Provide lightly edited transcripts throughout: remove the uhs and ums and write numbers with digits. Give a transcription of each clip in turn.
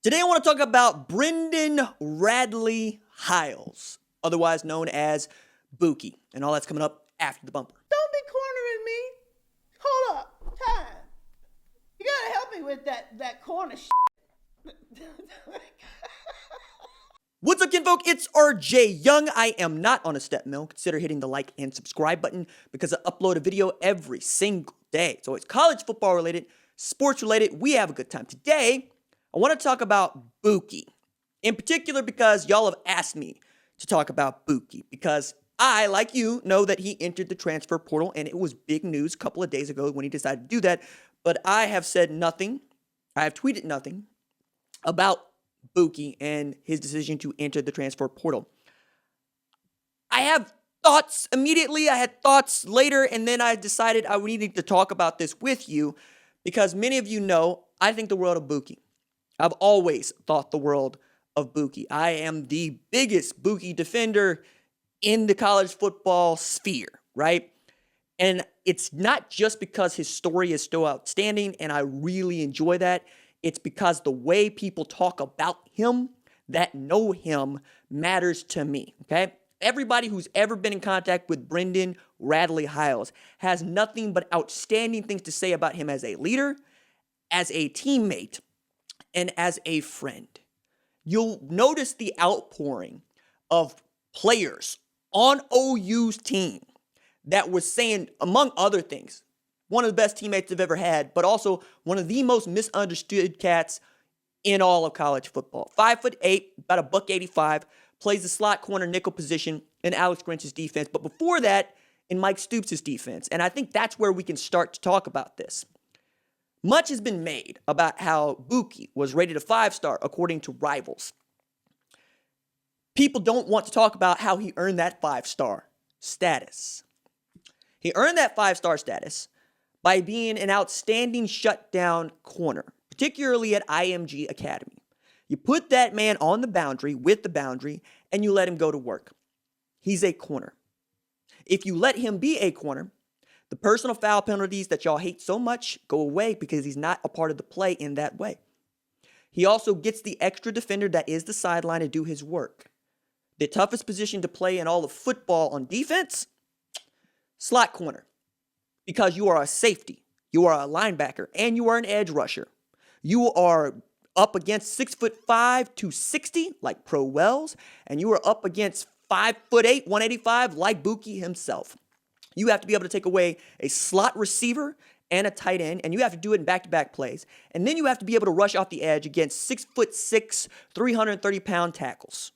Today I want to talk about Brendan Radley-Hiles, otherwise known as Bookie, and all that's coming up after the bumper. Don't be cornering me. Hold up. Time. You gotta help me with that corner shit. What's up, kinfolk? It's RJ Young. I am not on a step mill. Consider hitting the like and subscribe button because I upload a video every single day. So it's college football related, sports related. We have a good time. Today, I want to talk about Bookie. In particular because y'all have asked me to talk about Bookie because I, like you, know that he entered the transfer portal and it was big news a couple of days ago when he decided to do that. But I have said nothing. I have tweeted nothing about Bookie and his decision to enter the transfer portal. I have thoughts immediately. I had thoughts later, and then I decided I needed to talk about this with you because many of you know I think the world of Bookie. I've always thought the world of Bookie. I am the biggest Bookie defender in the college football sphere, right? And it's not just because his story is still outstanding, and I really enjoy that. It's because the way people talk about him that know him matters to me, okay? Everybody who's ever been in contact with Brendan Radley-Hiles has nothing but outstanding things to say about him as a leader, as a teammate, and as a friend. You'll notice the outpouring of players on OU's team that was saying, among other things, one of the best teammates they've ever had, but also one of the most misunderstood cats in all of college football. 5'8", about $185, plays the slot corner nickel position in Alex Grinch's defense, but before that, in Mike Stoops' defense. And I think that's where we can start to talk about this. Much has been made about how Bookie was rated a 5-star according to Rivals. People don't want to talk about how he earned that 5-star status. He earned that 5-star status by being an outstanding shutdown corner, particularly at IMG Academy. You put that man on the boundary, with the boundary, and you let him go to work. He's a corner. If you let him be a corner, the personal foul penalties that y'all hate so much go away because he's not a part of the play in that way. He also gets the extra defender that is the sideline to do his work. The toughest position to play in all of football on defense, slot corner. Because you are a safety, you are a linebacker, and you are an edge rusher. You are up against 6'5", 260, like Pro Wells, and you are up against 5'8", 185, like Bookie himself. You have to be able to take away a slot receiver and a tight end, and you have to do it in back-to-back plays. And then you have to be able to rush off the edge against 6'6", 330-pound tackles.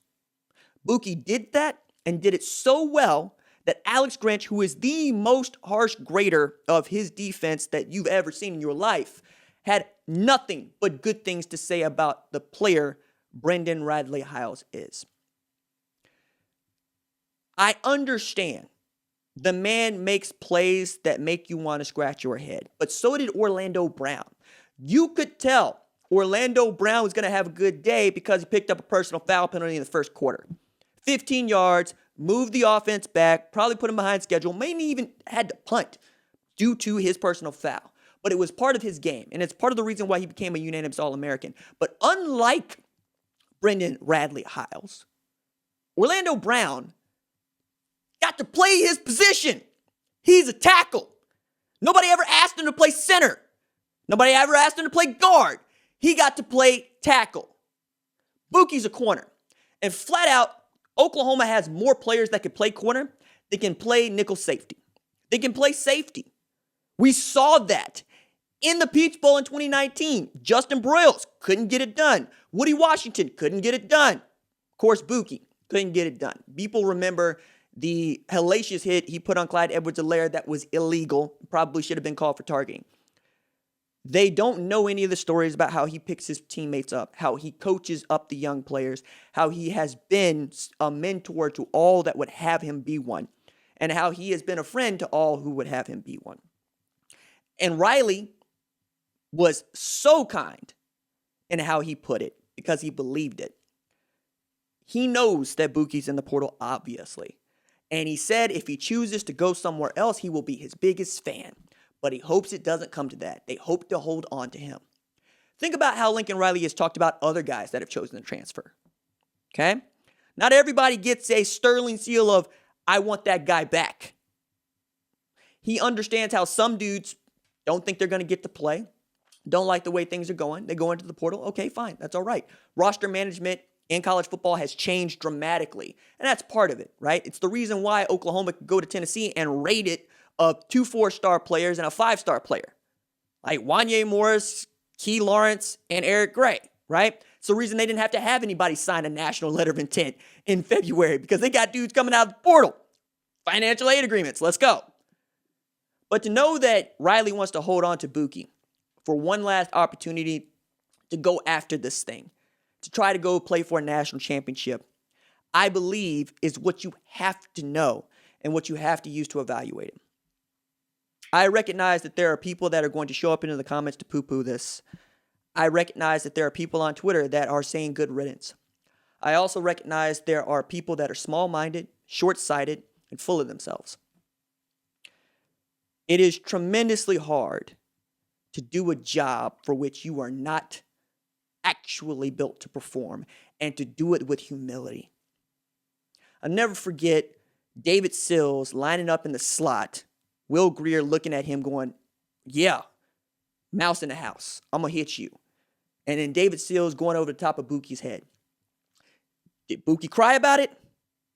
Bookie did that and did it so well that Alex Grinch, who is the most harsh grader of his defense that you've ever seen in your life, had nothing but good things to say about the player Brendan Radley-Hiles is. I understand the man makes plays that make you want to scratch your head, but so did Orlando Brown. You could tell Orlando Brown was going to have a good day because he picked up a personal foul penalty in the first quarter. 15 yards, moved the offense back, probably put him behind schedule, maybe even had to punt due to his personal foul. But it was part of his game, and it's part of the reason why he became a unanimous All-American. But unlike Brendan Radley-Hiles, Orlando Brown got to play his position. He's a tackle. Nobody ever asked him to play center. Nobody ever asked him to play guard. He got to play tackle. Bookie's a corner. And flat out, Oklahoma has more players that can play corner. They can play nickel safety. They can play safety. We saw that in the Peach Bowl in 2019. Justin Broyles couldn't get it done. Woody Washington couldn't get it done. Of course, Bookie couldn't get it done. People remember the hellacious hit he put on Clyde Edwards-Helaire that was illegal. Probably should have been called for targeting. They don't know any of the stories about how he picks his teammates up, how he coaches up the young players, how he has been a mentor to all that would have him be one, and how he has been a friend to all who would have him be one. And Riley was so kind in how he put it because he believed it. He knows that Bookie's in the portal, obviously. And he said if he chooses to go somewhere else, he will be his biggest fan. But he hopes it doesn't come to that. They hope to hold on to him. Think about how Lincoln Riley has talked about other guys that have chosen to transfer. Okay? Not everybody gets a sterling seal of, I want that guy back. He understands how some dudes don't think they're going to get to play, don't like the way things are going. They go into the portal. Okay, fine. That's all right. Roster management in college football has changed dramatically, and that's part of it, right? It's the reason why Oklahoma could go to Tennessee and rate it of 2 4-star players and a 5-star player, like Wanye Morris, Key Lawrence, and Eric Gray, right? It's the reason they didn't have to have anybody sign a national letter of intent in February, because they got dudes coming out of the portal. Financial aid agreements. Let's go. But to know that Riley wants to hold on to Bookie for one last opportunity to go after this thing, to try to go play for a national championship, I believe is what you have to know and what you have to use to evaluate it. I recognize that there are people that are going to show up into the comments to poo-poo this. I recognize that there are people on Twitter that are saying good riddance. I also recognize there are people that are small-minded, short-sighted, and full of themselves. It is tremendously hard to do a job for which you are not actually built to perform, and to do it with humility. I'll never forget David Sills lining up in the slot, Will Greer looking at him going, yeah, mouse in the house. I'm going to hit you. And then David Sills going over the top of Bookie's head. Did Bookie cry about it?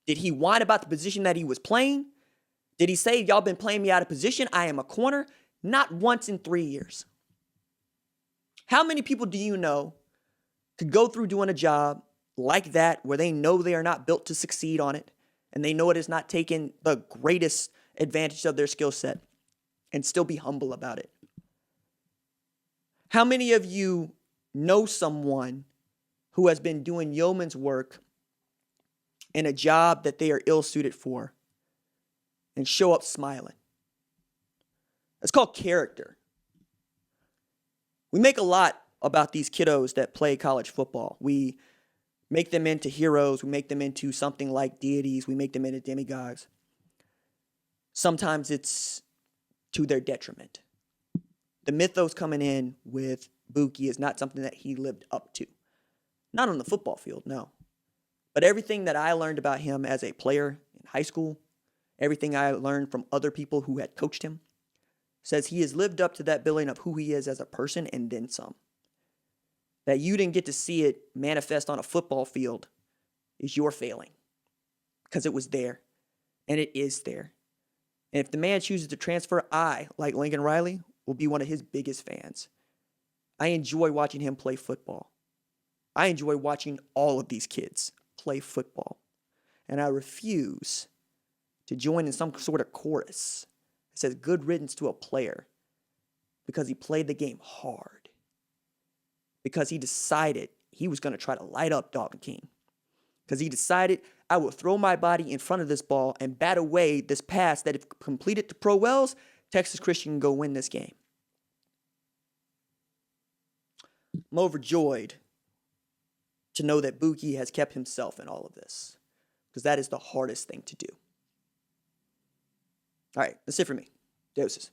Did he whine about the position that he was playing? Did he say, y'all been playing me out of position? I am a corner? Not once in 3 years. How many people do you know could go through doing a job like that where they know they are not built to succeed on it, and they know it is not taking the greatest advantage of their skill set, and still be humble about it? How many of you know someone who has been doing yeoman's work in a job that they are ill-suited for and show up smiling? It's called character. We make a lot about these kiddos that play college football. We make them into heroes. We make them into something like deities. We make them into demigods. Sometimes it's to their detriment. The mythos coming in with Bookie is not something that he lived up to. Not on the football field, no. But everything that I learned about him as a player in high school, everything I learned from other people who had coached him, says he has lived up to that billing of who he is as a person and then some. That you didn't get to see it manifest on a football field is your failing. Because it was there. And it is there. And if the man chooses to transfer, I, like Lincoln Riley, will be one of his biggest fans. I enjoy watching him play football. I enjoy watching all of these kids play football. And I refuse to join in some sort of chorus that says good riddance to a player because he played the game hard. Because he decided he was going to try to light up Dalton King. Because he decided, I will throw my body in front of this ball and bat away this pass that if completed to Pro Wells, Texas Christian can go win this game. I'm overjoyed to know that Bookie has kept himself in all of this. Because that is the hardest thing to do. All right, that's it for me. Doses.